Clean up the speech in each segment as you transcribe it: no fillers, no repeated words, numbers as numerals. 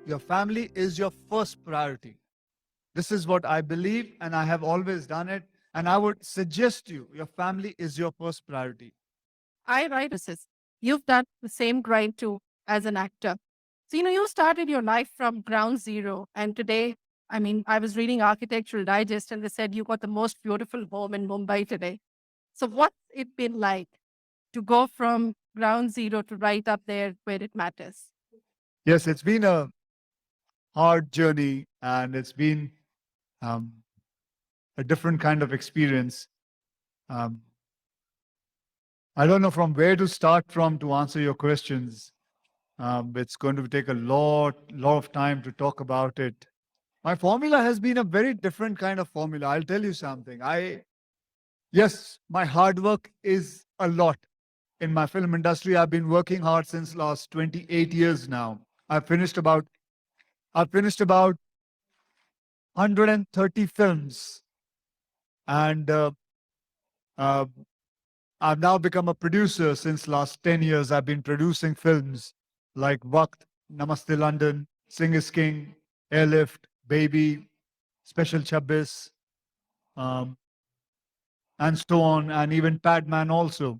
your family is your first priority. This is what I believe, and I have always done it. And I would suggest you, your family is your first priority. You've done the same grind too as an actor. So, you started your life from ground zero. And today, I was reading Architectural Digest and they said you got the most beautiful home in Mumbai today. So, what's it been like to go from ground zero to right up there where it matters? Yes, it's been a hard journey, and it's been um, a different kind of experience. Um, I don't know from where to start from to answer your questions. It's going to take a lot of time to talk about it. My formula has been a very different kind of formula. I'll tell you something. Yes, my hard work is a lot in my film industry. I've been working hard since last 28 years now. I've finished about 130 films, and uh, I've now become a producer since last 10 years. I've been producing films like Waqt, Namaste London, Sing is King, Airlift, Baby, Special Chabbis, um, and so on, and even Padman also.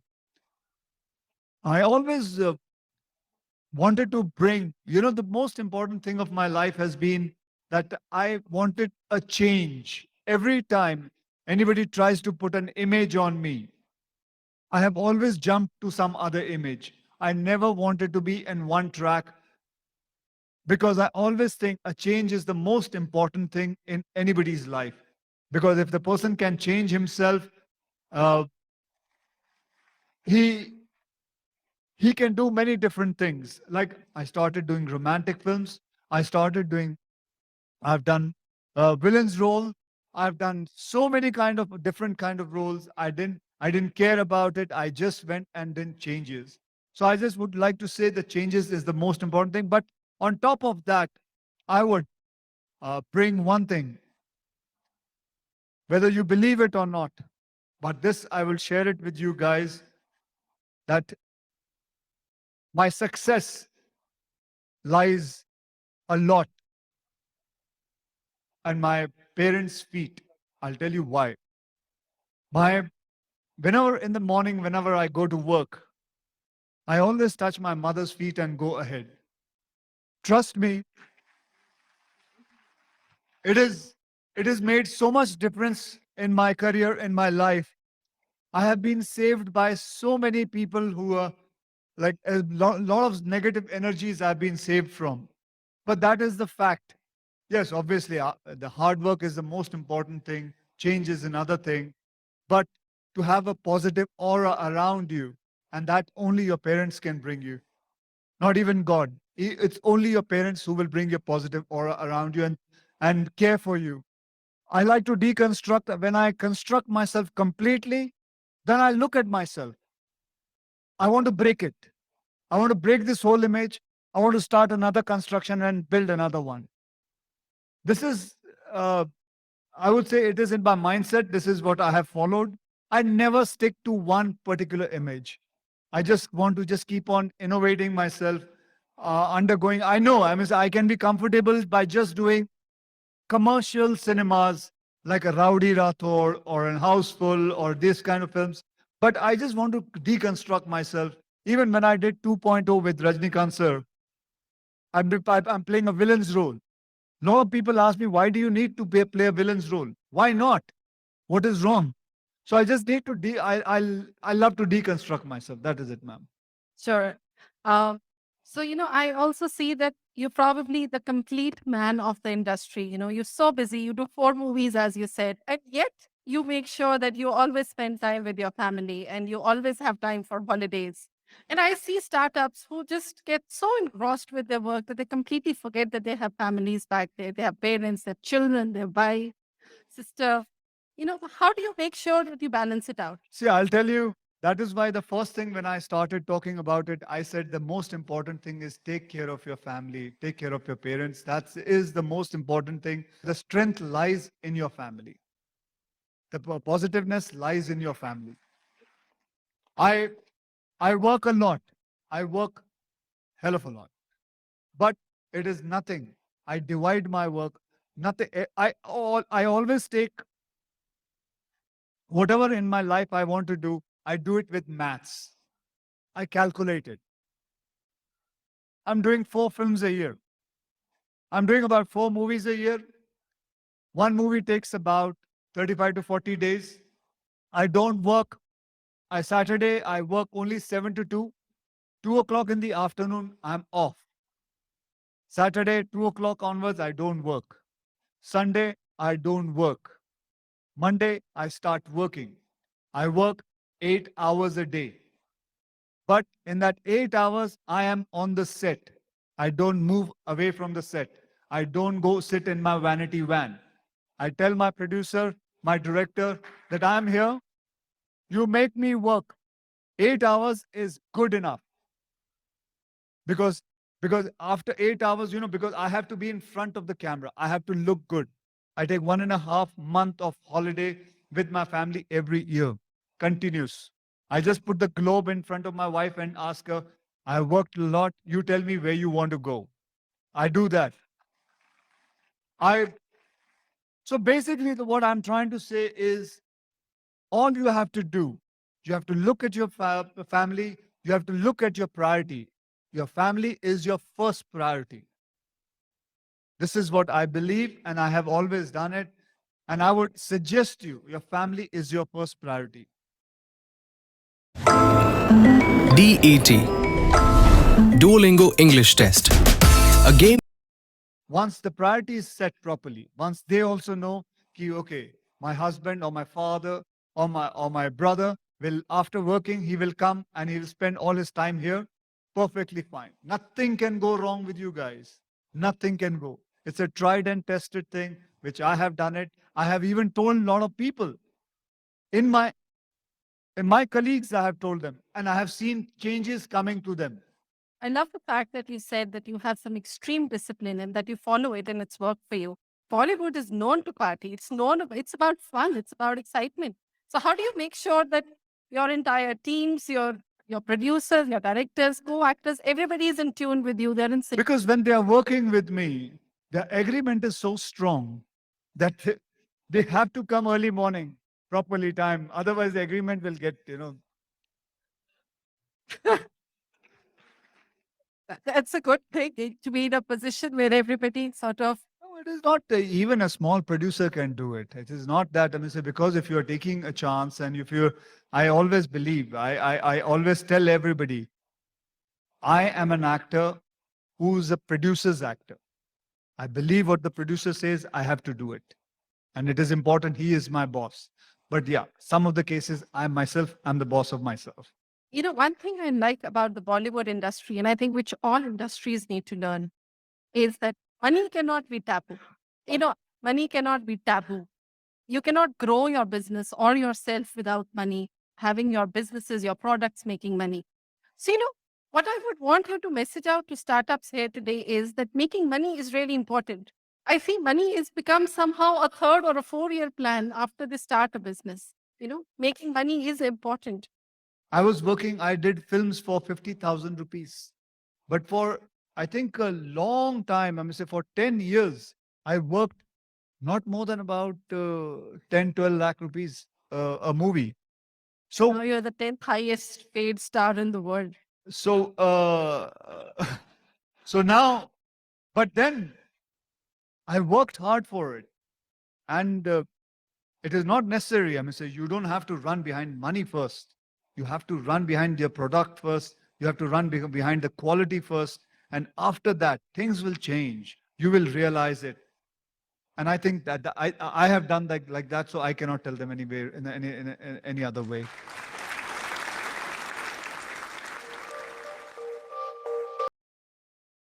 I always wanted to bring, the most important thing of my life has been that I wanted a change. Every time anybody tries to put an image on me, I have always jumped to some other image. I never wanted to be in one track because I always think a change is the most important thing in anybody's life. Because if the person can change himself, uh, he he can do many different things. Like I started doing romantic films. I started doing. I've done villains role. I've done so many kind of different kind of roles. I didn't care about it. I just went and did changes. So I just would like to say the changes is the most important thing. But on top of that, I would bring one thing, whether you believe it or not. But this I will share it with you guys that my success lies a lot on my parents' feet. I'll tell you why. My Whenever in the morning, whenever I go to work, I always touch my mother's feet and go ahead. Trust me, it is it has made so much difference in my career, in my life. I have been saved by so many people who are like lot of negative energies I've been saved from. But that is the fact. Yes, obviously, the hard work is the most important thing. Change is another thing. But to have a positive aura around you, and that only your parents can bring you, not even God. It's only your parents who will bring your positive aura around you and care for you. I like to deconstruct. When I construct myself completely, then I look at myself. I want to break it. I want to break this whole image. I want to start another construction and build another one. This is, uh, I would say, it is in my mindset. This is what I have followed. I never stick to one particular image. I just want to just keep on innovating myself, undergoing. I can be comfortable by just doing commercial cinemas like a Rowdy Rathore or an Houseful or this kind of films. But I just want to deconstruct myself. Even when I did 2.0 with Rajnikant sir, I'm playing a villain's role. A lot of people ask me, why do you need to play a villain's role? Why not? What is wrong? So I just need to I love to deconstruct myself. That is it, ma'am. Sure. Um, so, I also see that you're probably the complete man of the industry. You're so busy. You do four movies, as you said, and yet you make sure that you always spend time with your family and you always have time for holidays. And I see startups who just get so engrossed with their work that they completely forget that they have families back there. They have parents, their children, their wife, sister. How do you make sure that you balance it out? See, I'll tell you, that is why the first thing when I started talking about it, I said the most important thing is take care of your family, take care of your parents. That is the most important thing. The strength lies in your family. The positiveness lies in your family. I I work a lot. I work hell of a lot. But It is nothing. I divide my work. Nothing. I always take whatever in my life I want to do. I do it with maths. I calculate it. I'm doing 4 films a year. I'm doing about 4 movies a year. One movie takes about 35 to 40 days. I don't work. Saturday, I work only 7 to 2. 2 o'clock in the afternoon, I'm off. Saturday, 2 o'clock onwards, I don't work. Sunday, I don't work. Monday, I start working. I work 8 hours a day. But in that 8 hours, I am on the set. I don't move away from the set. I don't go sit in my vanity van. I tell my producer, my director, that I'm here. You make me work. 8 hours is good enough. Because after 8 hours, because I have to be in front of the camera. I have to look good. I take 1.5 month of holiday with my family every year. Continuous. I just put the globe in front of my wife and ask her, I worked a lot. You tell me where you want to go. I do that. So basically what I'm trying to say is all you have to do, you have to look at your family. You have to look at your priority. Your family is your first priority. This is what I believe, and I have always done it. And I would suggest you, your family is your first priority. DET Duolingo English Test. A game. Once the priority is set properly, once they also know, okay, my husband or my father or my brother will, after working, he will come and he will spend all his time here. Perfectly fine. Nothing can go wrong with you guys. Nothing can go. It's a tried and tested thing, which I have done it. I have even told a lot of people. In my colleagues, I have told them, and I have seen changes coming to them. I love the fact that you said that you have some extreme discipline and that you follow it and it's worked for you. Bollywood is known to party. It's about fun. It's about excitement. So how do you make sure that your entire teams, your producers, your directors, co-actors, everybody is in tune with you? They're in sync. Because when they are working with me, the agreement is so strong that they have to come early morning, properly time. Otherwise, the agreement will get, That's a good thing to be in a position where everybody sort of. No, it is not. Even a small producer can do it. It is not that. I mean, say, because if you are taking a chance and if you're, I always believe, I always tell everybody, I am an actor who's a producer's actor. I believe what the producer says, I have to do it. And it is important. He is my boss. But yeah, some of the cases, I'm the boss of myself. One thing I like about the Bollywood industry, and I think which all industries need to learn, is that money cannot be taboo. Money cannot be taboo. You cannot grow your business or yourself without money, having your businesses, your products making money. So, what I would want you to message out to startups here today is that making money is really important. I see money has become somehow a 3rd or a 4-year plan after they start a business. Making money is important. I was working, I did films for 50,000 rupees. But for, I think, a long time, I mean, say for 10 years, I worked not more than about 10, 12 lakh rupees a movie. So Now you're the 10th highest paid star in the world. So, so now, but then I worked hard for it. And it is not necessary. I mean, say you don't have to run behind money first. You have to run behind your product first. You have to run behind the quality first. And after that, things will change. You will realize it. And I think that I have done that like that, so I cannot tell them anywhere in any other way.